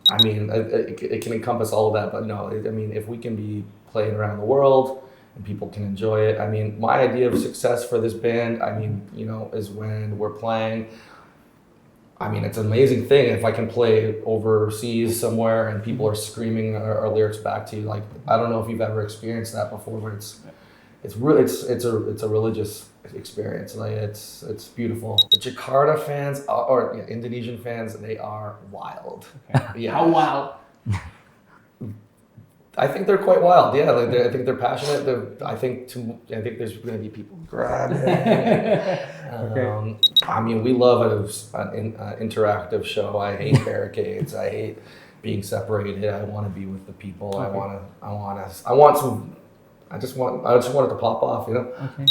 I mean, it can encompass all of that, but no, I mean, if we can be playing around the world and people can enjoy it, I mean, my idea of success for this band, I mean, you know, is when we're playing. I mean, it's an amazing thing if I can play overseas somewhere and people are screaming our lyrics back to you. Like, I don't know if you've ever experienced that before, but it's really it's a religious experience. Like it's beautiful. The Jakarta fans or Indonesian fans, they are wild. Okay. Yeah. How wild? I think they're quite wild. Yeah, like I think they're passionate. I think there's going to be people grabbing. Okay. I mean, we love an interactive show. I hate barricades. I hate being separated. I want to be with the people. Okay. I just want it to pop off. You know. Okay.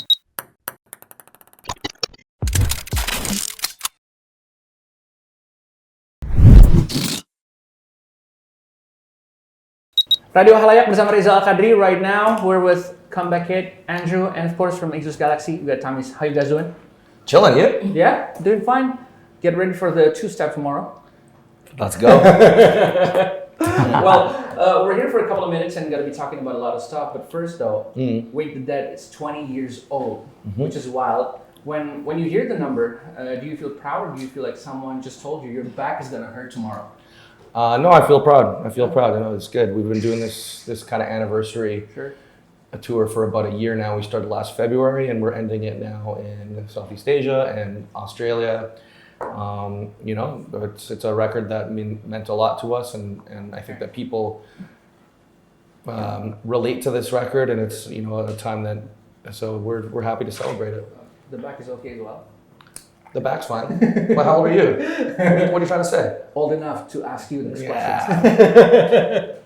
Radio Khalayak bersama Reza Alqadri. Right now, we're with comeback kid Andrew, and of course from Ageless Galaxy, we got Tamish. How you guys doing? Chilling, yeah. Yeah, doing fine. Get ready for the two-step tomorrow. Let's go. Well, we're here for a couple of minutes and going to be talking about a lot of stuff. But first, though, Wake the Dead is 20 years old, which is wild. When you hear the number, do you feel proud, or do you feel like someone just told you your back is going to hurt tomorrow? No, I feel proud. I know it's good. We've been doing this kind of anniversary a tour for about a year now. We started last February and we're ending it now in Southeast Asia and Australia. You know, it's a record that meant a lot to us, and I think that people relate to this record, and it's, you know, a time that, so we're happy to celebrate it. The back is okay as well? The back's fine. Well, how old are you? What are you trying to say? Old enough to ask you this question.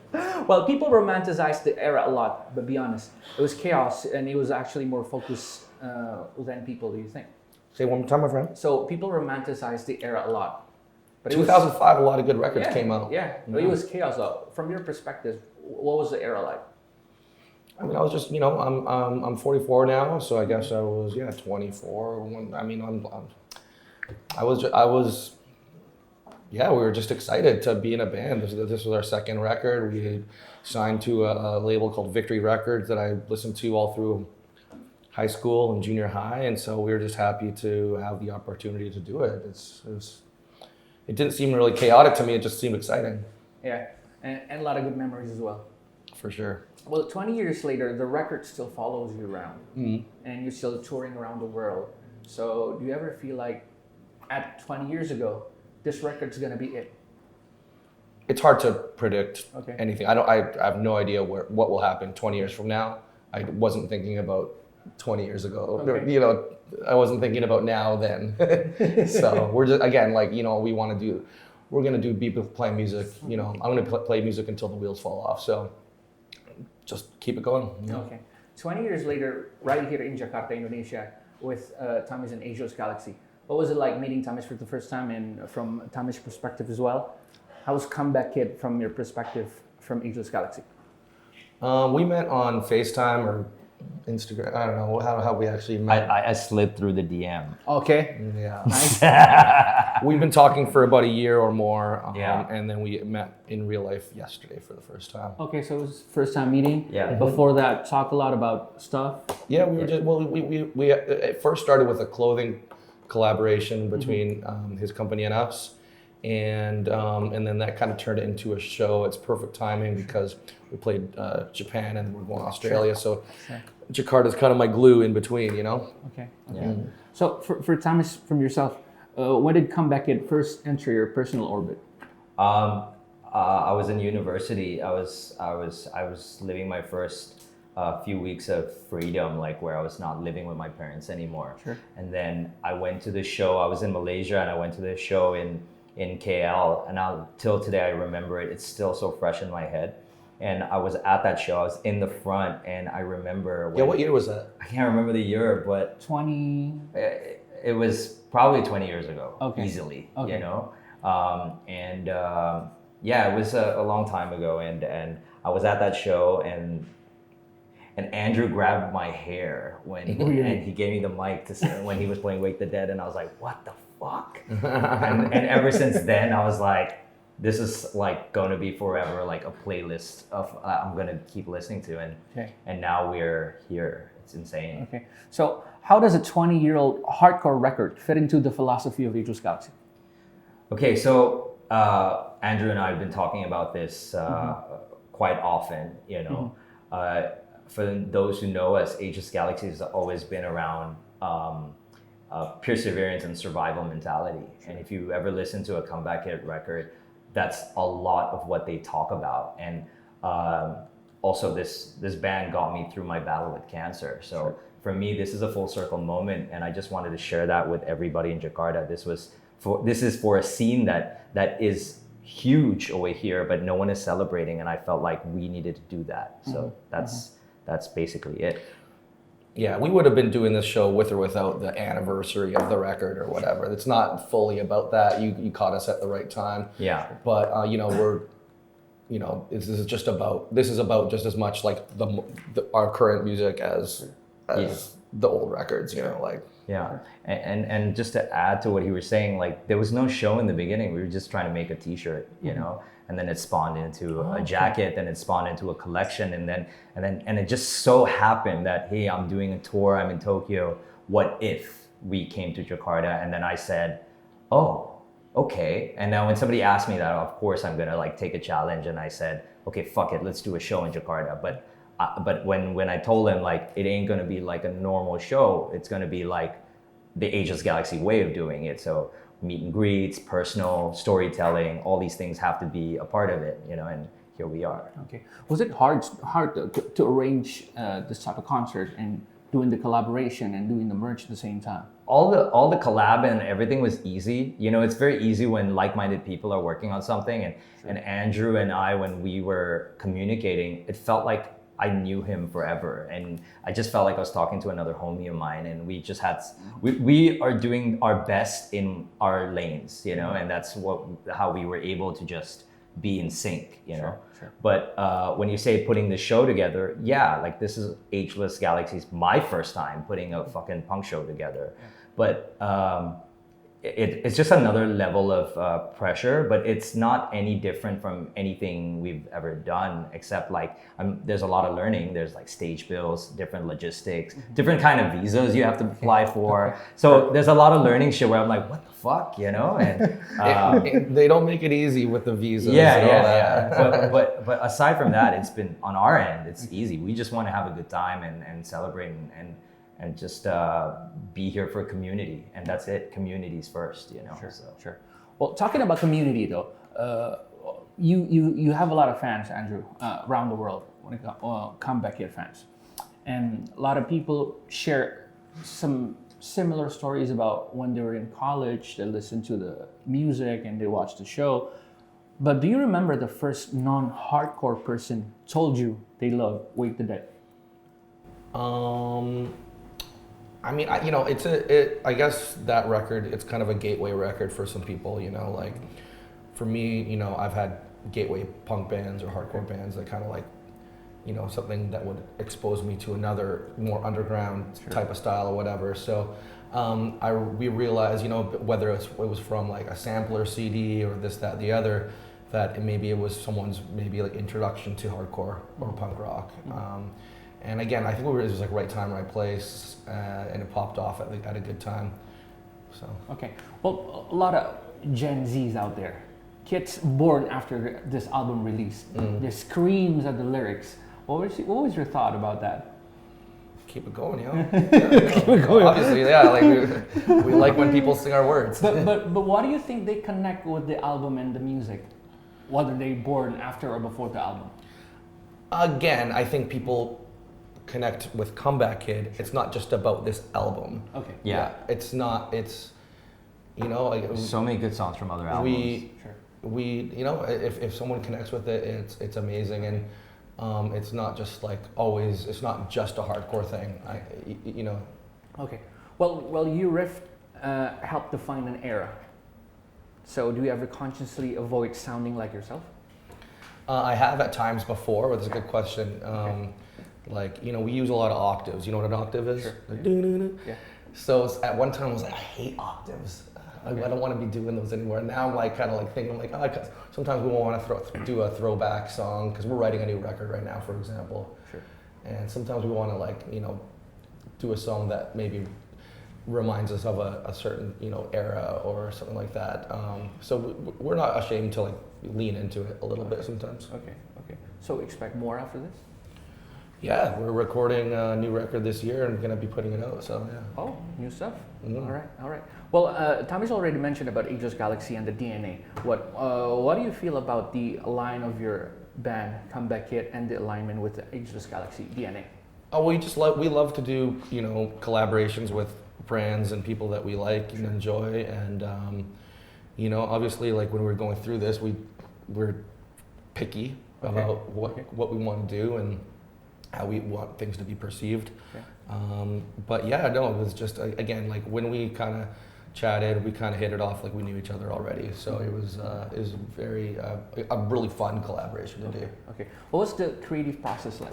Well, people romanticize the era a lot, but be honest, it was chaos, and it was actually more focused than people, do you think? Say one more time, my friend. So people romanticize the era a lot. But 2005, a lot of good records came out. Yeah, but it was chaos though. From your perspective, what was the era like? I mean, I was just, you know, I'm 44 now, so I guess I was 24. We were just excited to be in a band. This was our second record. We had signed to a label called Victory Records that I listened to all through high school and junior high, and so we were just happy to have the opportunity to do it. It didn't seem really chaotic to me. It just seemed exciting. Yeah, and a lot of good memories as well. For sure. Well, 20 years later, the record still follows you around, and you're still touring around the world. So do you ever feel like, at 20 years ago, this record's gonna be it? It's hard to predict anything. I have no idea what will happen 20 years from now. I wasn't thinking about 20 years ago. Okay. You know, I wasn't thinking about now then. So we're just, again, like, you know, we're gonna be playing music. You know, I'm gonna play music until the wheels fall off. So just keep it going. You know? Okay. 20 years later, right here in Jakarta, Indonesia, with Tamish and Ageless Galaxy. What was it like meeting Tamish for the first time, and from Tamish perspective as well? How was Comeback Kid from your perspective from Ageless Galaxy? We met on FaceTime or Instagram. I don't know how we actually met. I slid through the DM. Okay. Yeah. Nice. We've been talking for about a year or more. Yeah. And then we met in real life yesterday for the first time. Okay, so it was first time meeting. Yeah. Before that, talk a lot about stuff. Yeah, we it first started with a clothing collaboration between his company and us. And then that kind of turned into a show. It's perfect timing because we played Japan and we're going to Australia. So Jakarta's kind of my glue in between, you know? Okay. Yeah. So for Tamish, from yourself, when did Comeback Kid first enter your personal orbit? I was in university. I was living my first few weeks of freedom, like where I was not living with my parents anymore. Sure. And then I went to the show. I was in Malaysia and I went to the show in KL, and till today I remember it. It's still so fresh in my head. And I was at that show. I was in the front, and I remember. What year was that? I can't remember the year, but 20. It was probably 20 years ago, easily. Okay. You know, it was a long time ago, and I was at that show, and Andrew grabbed my hair and he gave me the mic when he was playing Wake the Dead, and I was like, what the fuck? and ever since then, I was like, this is like going to be forever like a playlist of I'm going to keep listening to, and now we're here. It's insane. Okay, so how does a 20-year-old hardcore record fit into the philosophy of Ageless Galaxy? Okay, so Andrew and I have been talking about this quite often. For those who know us, Ageless Galaxy has always been around perseverance and survival mentality. And if you ever listen to a comeback hit record, that's a lot of what they talk about. And also this band got me through my battle with cancer. So for me, this is a full circle moment, and I just wanted to share that with everybody in Jakarta. This is for a scene that is huge over here, but no one is celebrating, and I felt like we needed to do that. So that's basically it. Yeah, we would have been doing this show with or without the anniversary of the record or whatever. It's not fully about that. You caught us at the right time. Yeah. But this is about just as much like our current music as the old records. Yeah, and just to add to what he was saying, like there was no show in the beginning. We were just trying to make a T-shirt, and then it spawned into a jacket, then it spawned into a collection, and it just so happened that, hey, I'm doing a tour, I'm in Tokyo. What if we came to Jakarta? And then I said, oh, okay. And now when somebody asked me that, of course I'm gonna like take a challenge, and I said, okay, fuck it, let's do a show in Jakarta. But when I told him like it ain't gonna be like a normal show, it's gonna be like the Ageless Galaxy way of doing it. So meet and greets, personal storytelling, all these things have to be a part of it, and here we are. Okay. Was it hard to arrange this type of concert and doing the collaboration and doing the merch at the same time? All the collab and everything was easy. It's very easy when like-minded people are working on something. And Andrew and I, when we were communicating, it felt like I knew him forever, and I just felt like I was talking to another homie of mine, and we just had we are doing our best in our lanes, and that's how we were able to just be in sync, Sure. But when you say putting the show together, like this is Ageless Galaxy's my first time putting a fucking punk show together, but it's just another level of pressure, but it's not any different from anything we've ever done, except like there's a lot of learning. There's like stage bills, different logistics, different kind of visas you have to apply for. So there's a lot of learning shit where I'm like, what the fuck, And they don't make it easy with the visas. Yeah. But aside from that, it's been on our end, it's easy. We just want to have a good time and celebrate and just be here for community, and that's it. Communities first, Sure. Well, talking about community though, you have a lot of fans, Andrew, around the world when it comeback hit fans, and a lot of people share some similar stories about when they were in college, they listened to the music and they watched the show. But do you remember the first non-hardcore person told you they love Wake the Dead? I mean, I guess that record, it's kind of a gateway record for some people, like for me, I've had gateway punk bands or hardcore bands that kind of like, something that would expose me to another more underground type of style or whatever. So we realized, whether it was from like a sampler CD or this, that, the other, that maybe it was someone's maybe like introduction to hardcore or punk rock. And again, I think it was like right time, right place, and it popped off at a good time. So. Okay. Well, a lot of Gen Zs out there, kids born after this album release, they screams at the lyrics. What was your thought about that? Keep it going, Keep it going. Obviously, like we like when people sing our words. But why do you think they connect with the album and the music, whether they born after or before the album? Again, I think people connect with Comeback Kid. It's not just about this album. Okay. Yeah. It's not. It's like so many good songs from other albums. If someone connects with it, it's amazing, and it's not just like always. It's not just a hardcore thing. Okay. Well, you riff helped define an era. So do you ever consciously avoid sounding like yourself? I have at times before, but that's a good question. Like, we use a lot of octaves. You know what an octave is? Sure. Like, yeah. So at one time I was like, I hate octaves. I don't want to be doing those anymore. Now I'm like kind of like thinking like, sometimes we want to do a throwback song because we're writing a new record right now, for example. Sure. And sometimes we want to like, do a song that maybe reminds us of a certain, era or something like that. So we're not ashamed to like lean into it a little bit sometimes. Okay. So expect more after this? Yeah, we're recording a new record this year and gonna be putting it out. So yeah. Oh, new stuff. Mm. All right. Well, Tamish already mentioned about Ageless Galaxy and the DNA. What do you feel about the line of your band, Comeback Kid, and the alignment with the Ageless Galaxy DNA? Oh, we love to do collaborations with brands and people that we like and enjoy, and obviously like when we're going through this, we're picky about what we want to do and how we want things to be perceived. Okay. But yeah, no, it was just again like when we kind of chatted, we kind of hit it off like we knew each other already. So it was very a really fun collaboration to do. Okay. What was the creative process like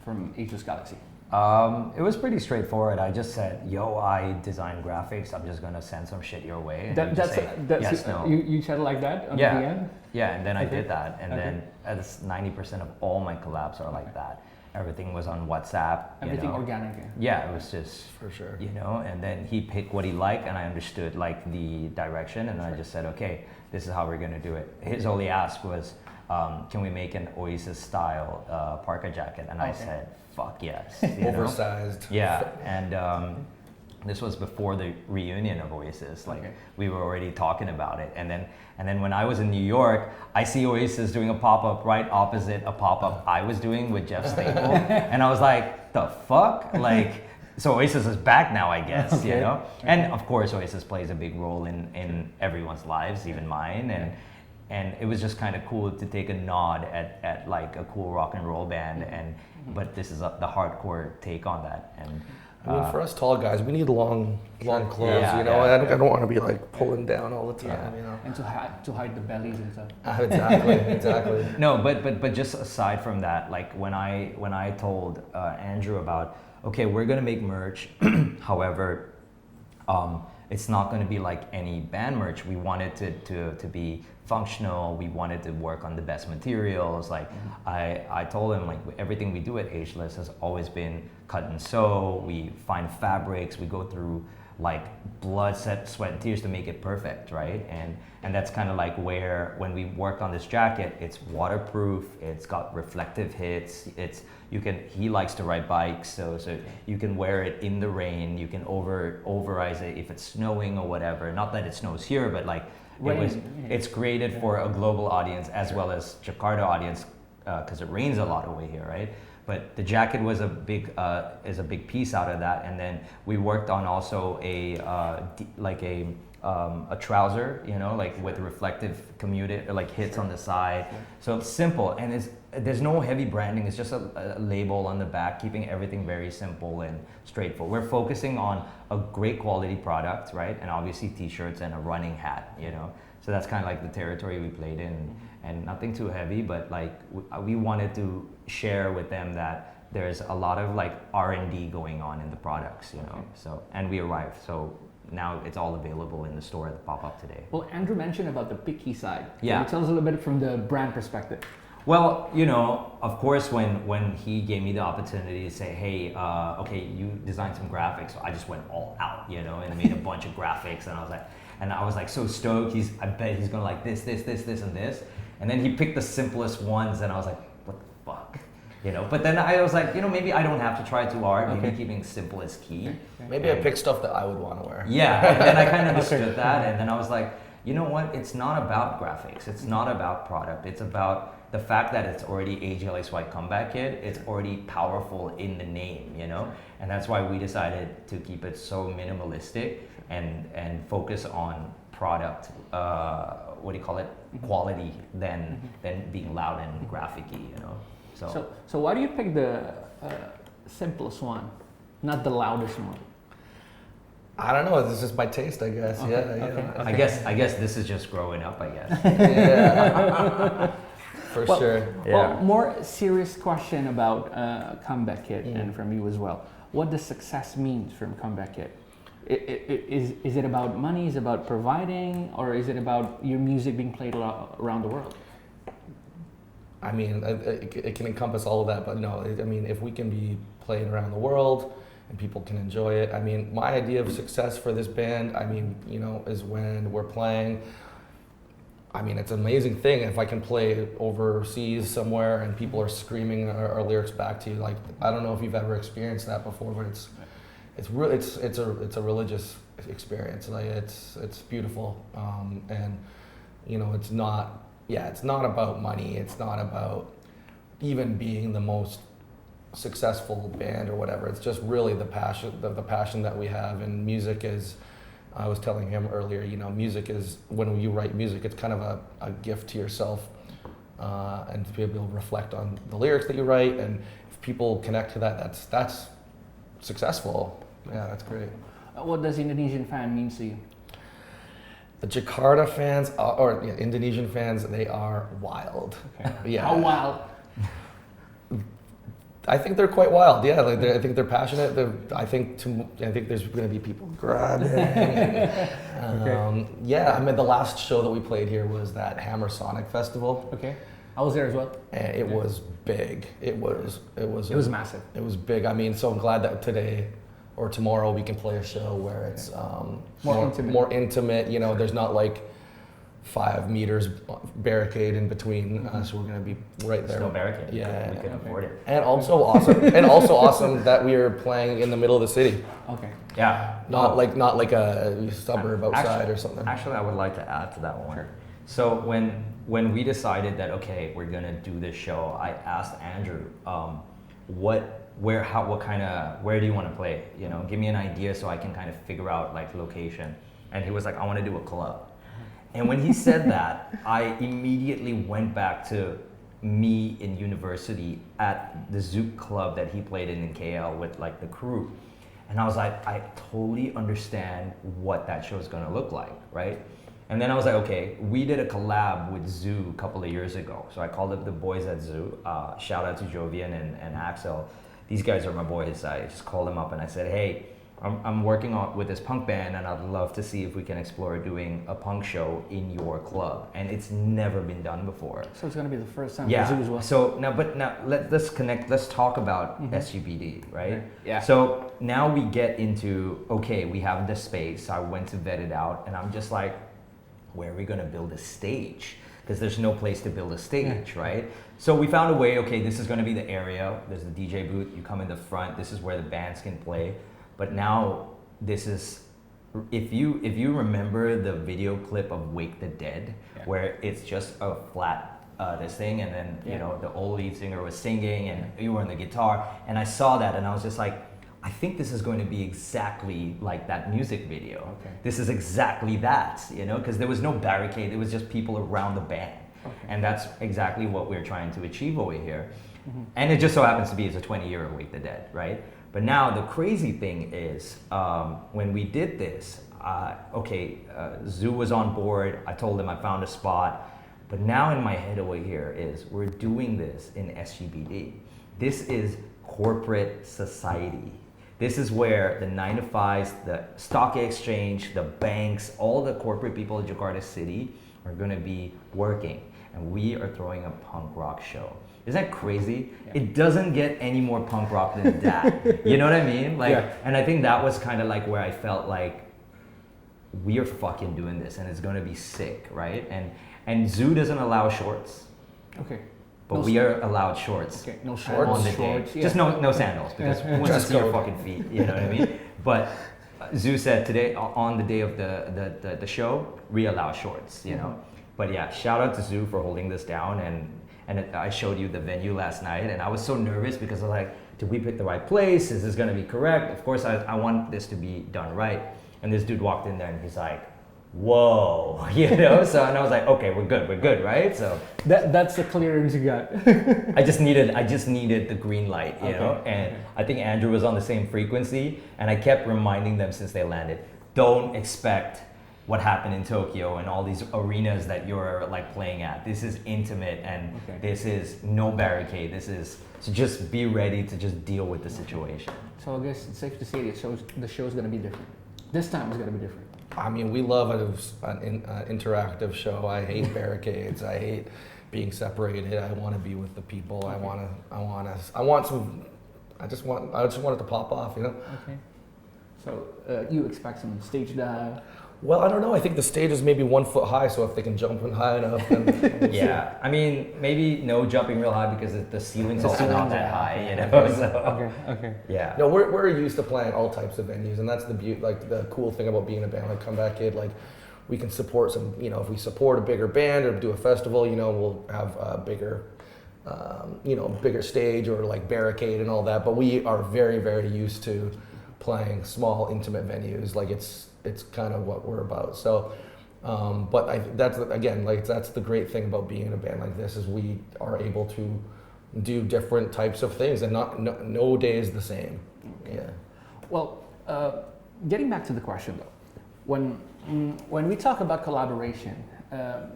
from Ageless Galaxy? It was pretty straightforward. I just said, "Yo, I design graphics. I'm just gonna send some shit your way." And That's yes, no. You chatted like that on the end? Yeah, and then I did that, and then that's 90% of all my collabs are like that. Everything was on WhatsApp. Everything organic. Yeah, it was just for sure. And then he picked what he liked, and I understood like the direction, and I just said, "Okay, this is how we're gonna do it." His only ask was, "Can we make an Oasis style parka jacket?" And I said, "Fuck yes." Oversized. Yeah, and this was before the reunion of Oasis. Like we were already talking about it, and then when I was in New York, I see Oasis doing a pop-up right opposite a pop-up I was doing with Jeff Staple, and I was like, "The fuck?" Like, so Oasis is back now, I guess, And of course, Oasis plays a big role in everyone's lives, even mine, and it was just kind of cool to take a nod at like a cool rock and roll band, but this is the hardcore take on that. And I mean, for us tall guys, we need long clothes, I don't want to be like pulling down all the time, And to hide the bellies and stuff. Exactly. No, but just aside from that, like when I told Andrew about, okay, we're gonna make merch, however, it's not gonna be like any band merch. We wanted to be functional. We wanted to work on the best materials. Like I told him like everything we do at Ageless has always been cut and sew. We find fabrics. We go through like blood, sweat, and tears to make it perfect, right? And that's kind of like where when we worked on this jacket, it's waterproof. It's got reflective hits. He likes to ride bikes, so you can wear it in the rain. You can overize it if it's snowing or whatever. Not that it snows here, but like it's created for a global audience as well as Jakarta audience because it rains a lot over here, right? But the jacket was a big piece out of that, and then we worked on also a trouser, like with reflective like hits on the side. So it's simple, and there's no heavy branding. It's just a label on the back, keeping everything very simple and straightforward. We're focusing on a great quality product, right? And obviously t-shirts and a running hat, So that's kind of like the territory we played in, and nothing too heavy, but like we wanted to share with them that there's a lot of like R&D going on in the products, So, and we arrived, so now it's all available in the store at the pop-up today. Well, Andrew mentioned about the picky side. Yeah. Can you tell us a little bit from the brand perspective? Well, of course, when he gave me the opportunity to say, "Hey, okay, you designed some graphics," so I just went all out, and made a bunch of graphics, and I was like so stoked. I bet he's gonna like this, and this, and then he picked the simplest ones, and I was like, "What the fuck?" But then I was like, maybe I don't have to try too hard. Maybe keeping simple is key. Maybe I picked stuff that I would want to wear. Yeah, and then I kind of understood that, and then I was like, you know what? It's not about graphics. It's not about product. It's about the fact that it's already Ageless Comeback Kid. It's already powerful in the name, And that's why we decided to keep it so minimalistic and focus on product. What do you call it? Quality than being loud and graphic-y, So why do you pick the simplest one, not the loudest one? I don't know. This is just my taste, I guess. Okay. I guess this is just growing up, I guess. Yeah. For sure. Yeah. Well, more serious question about Comeback Kid and from you as well. What does success mean from Comeback Kid? Is it about money? Is it about providing, or is it about your music being played around the world? I mean, it can encompass all of that, but no, I mean, if we can be played around the world and people can enjoy it. I mean, my idea of success for this band, I mean, you know, is when we're playing. I mean, it's an amazing thing if I can play overseas somewhere and people are screaming our lyrics back to you. Like, I don't know if you've ever experienced that before, but it's a religious experience. Like, it's beautiful, and you know, it's not about money. It's not about even being the most successful band or whatever. It's just really the passion that we have. And music is, I was telling him earlier, you know, music is, when you write music, it's kind of a gift to yourself, and to be able to reflect on the lyrics that you write. And if people connect to that, that's successful. Yeah, that's great. What does Indonesian fan mean to you? The Jakarta fans, Indonesian fans, they are wild. Okay. Yeah. How wild? I think they're quite wild. Yeah, like I think they're passionate. I think there's going to be people grabbing. Yeah, I mean, the last show that we played here was that Hammer Sonic Festival. Okay, I was there as well. And it was big. It was massive. It was big. I mean, so I'm glad that today or tomorrow we can play a show where it's more intimate. You know, there's not like 5 meters barricade in between us. We're going to be right there. Still barricade. Yeah, we can afford it. And also awesome that we are playing in the middle of the city. Okay. Yeah. Not like a suburb outside or something. Actually, I would like to add to that one. Sure. So when we decided that, okay, we're gonna do this show, I asked Andrew, where do you want to play? You know, give me an idea so I can kind of figure out like location. And he was like, I want to do a club. And when he said that, I immediately went back to me in university at the Zouk club that he played in KL with like the crew. And I was like, I totally understand what that show is gonna look like, right? And then I was like, okay, we did a collab with Zoo a couple of years ago. So I called up the boys at Zoo. Shout out to Jovian and Axel. These guys are my boys. I just called them up and I said, hey, I'm working with this punk band and I'd love to see if we can explore doing a punk show in your club. And it's never been done before. So it's going to be the first time yeah. for Zoo as well. So now let's connect, let's talk about SGBD, right? Okay. Yeah. So now we get into, okay, we have the space. I went to vet it out and I'm just like, where are we going to build a stage? Because there's no place to build a stage, right? So we found a way, okay, this is going to be the area. There's the DJ booth. You come in the front. This is where the bands can play. But now this is, if you remember the video clip of Wake the Dead, where it's just a flat this thing, and then you know the old lead singer was singing, and you were on the guitar, and I saw that, and I was just like, I think this is going to be exactly like that music video. Okay. This is exactly that, you know, because there was no barricade. It was just people around the band, and that's exactly what we're trying to achieve over here. And it just so happens to be it's a 20-year Wake the Dead, right? But now the crazy thing is, when we did this, Zoo was on board. I told him I found a spot. But now in my head over here is we're doing this in SGBD. This is corporate society. This is where the 9-to-5s, the stock exchange, the banks, all the corporate people in Jakarta City are going to be working. And we are throwing a punk rock show. Isn't that crazy? Yeah. It doesn't get any more punk rock than that. You know what I mean? Like, and I think that was kind of like where I felt like we are fucking doing this and it's going to be sick, right? And Zoo doesn't allow shorts. Okay. But we are allowed shorts. Okay, no shorts. On the day. Yeah. Just no sandals because we want to see your fucking feet. You know what I mean? But Zoo said today, on the day of the show, we allow shorts. You know. But yeah, shout out to Zoo for holding this down and I showed you the venue last night, and I was so nervous because I was like, did we pick the right place? Is this going to be correct? Of course, I want this to be done right. And this dude walked in there, and he's like, whoa, you know? So, and I was like, okay, we're good, right? So that's the clearance you got. I just needed the green light, you know? And I think Andrew was on the same frequency, and I kept reminding them since they landed, don't expect what happened in Tokyo and all these arenas that you're like playing at. This is intimate and this is no barricade. So just be ready to just deal with the situation. So I guess it's safe to say the show's going to be different. This time is going to be different. I mean, we love an interactive show. I hate barricades. I hate being separated. I want to be with the people. I just want it to pop off, you know? Okay. So you expect some stage dive? Well, I don't know. I think the stage is maybe 1 foot high, so if they can jump in high enough, then Yeah, I mean, maybe no jumping real high because the ceiling's also not that high, you know. Okay. So, Okay. yeah. no, we're used to playing all types of venues, and that's the like the cool thing about being a band like Comeback Kid. Like, we can support some, you know, if we support a bigger band or do a festival, you know, we'll have a bigger, bigger stage or like barricade and all that. But we are very, very used to playing small, intimate venues. Like it's kind of what we're about. So, but that's again, like that's the great thing about being in a band like this is we are able to do different types of things, and no day is the same. Okay. Yeah. Well, getting back to the question though, when we talk about collaboration, a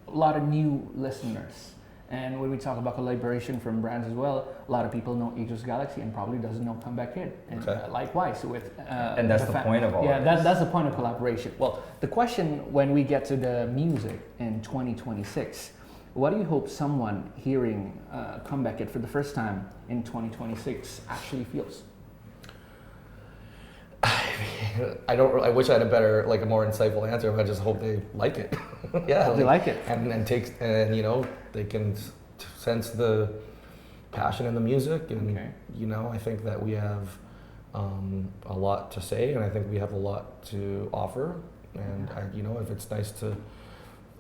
lot of new listeners. And when we talk about collaboration from brands as well, a lot of people know Ageless Galaxy and probably doesn't know Comeback Kid. And likewise with and that's the point of all yeah, of this. that's the point of collaboration. Well, the question when we get to the music in 2026, what do you hope someone hearing Comeback Kid for the first time in 2026 actually feels? I wish I had a more insightful answer, but I just hope they like it. Yeah, They like it. And you know, they can sense the passion in the music, and you know, I think that we have a lot to say, and I think we have a lot to offer, and you know, if it's nice to,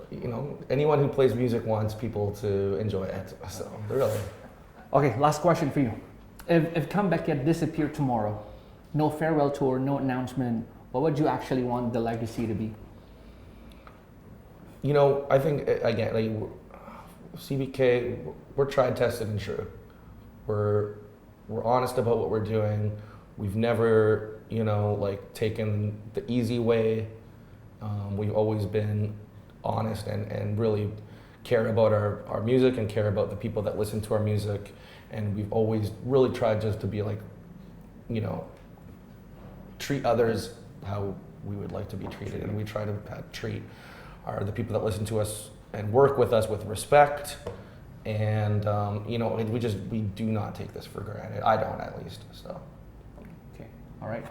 you know, anyone who plays music wants people to enjoy it. So really. Okay, last question for you. If Comeback Kid disappeared tomorrow, no farewell tour, no announcement, what would you actually want the legacy to be? You know, I think again, like CBK, we're tried, tested, and true. We're honest about what we're doing. We've never, you know, like taken the easy way. We've always been honest and really care about our music and care about the people that listen to our music. And we've always really tried just to be like, you know, treat others how we would like to be treated, and we try to treat the people that listen to us and work with us with respect, and you know, we do not take this for granted. I don't, at least. So. Okay, all right.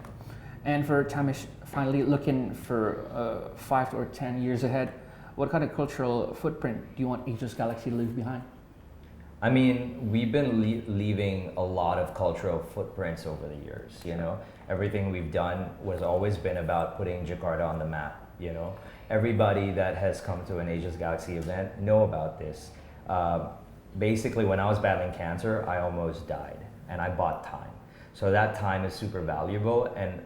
And for Tamish, finally looking for 5 or 10 years ahead, what kind of cultural footprint do you want Ageless Galaxy to leave behind? I mean, we've been leaving a lot of cultural footprints over the years, you know. Everything we've done was always been about putting Jakarta on the map, you know. Everybody that has come to an Ageless Galaxy event know about this. Basically, when I was battling cancer, I almost died, and I bought time. So that time is super valuable, and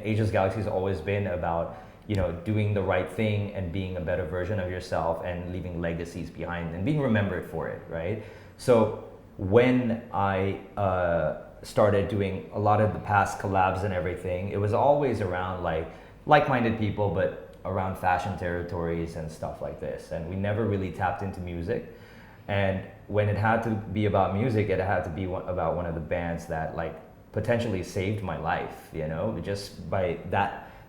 Ageless Galaxy has always been about, you know, doing the right thing and being a better version of yourself and leaving legacies behind and being remembered for it, right? So when I started doing a lot of the past collabs and everything, it was always around like-minded people, but around fashion territories and stuff like this. And we never really tapped into music. And when it had to be about music, it had to be about one of the bands that like potentially saved my life, you know, just by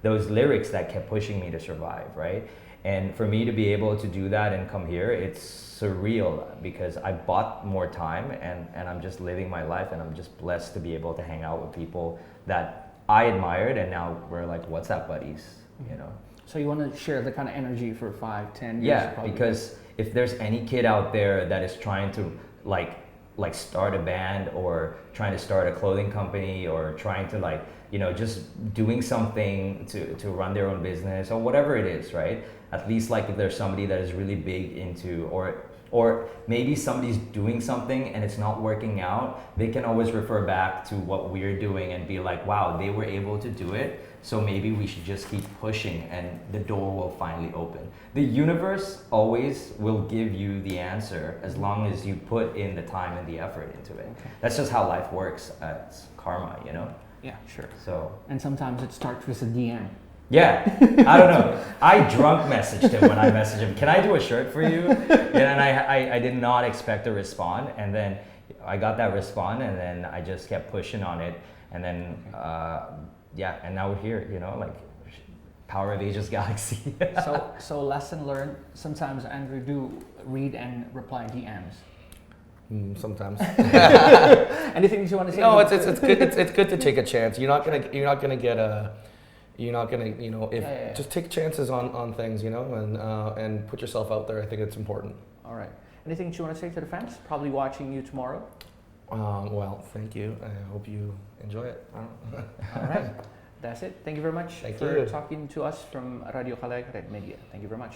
those lyrics that kept pushing me to survive, right? And for me to be able to do that and come here, it's surreal because I bought more time and I'm just living my life, and I'm just blessed to be able to hang out with people that I admired, and now we're like WhatsApp buddies, you know? So you want to share the kind of energy for 5, 10 years? Yeah, probably. because if there's any kid out there that is trying to like start a band or trying to start a clothing company or trying to like, you know, just doing something to run their own business or whatever it is, right? At least like if there's somebody that is really big into, or maybe somebody's doing something and it's not working out, they can always refer back to what we're doing and be like, wow, they were able to do it, so maybe we should just keep pushing and the door will finally open. The universe always will give you the answer as long as you put in the time and the effort into it. Okay. That's just how life works. It's karma, you know? Yeah, sure. So. And sometimes it starts with a DM. Yeah, I don't know. I drunk messaged him when I messaged him, can I do a shirt for you? Yeah, and I did not expect a response, and then I got that response, and then I just kept pushing on it, and then yeah, and now we're here, like power of Ageless Galaxy. So lesson learned. Sometimes Andrew do read and reply DMs. Sometimes. Anything that you want to say? No, it's good. It's good to take a chance. You're not gonna get a. You're not gonna, just take chances on things, and put yourself out there. I think it's important. All right. Anything that you want to say to the fans? Probably watching you tomorrow. Well, thank you. I hope you enjoy it. All right. That's it. Thank you very much for talking to us from Radio Khalayak, RAD Media. Thank you very much.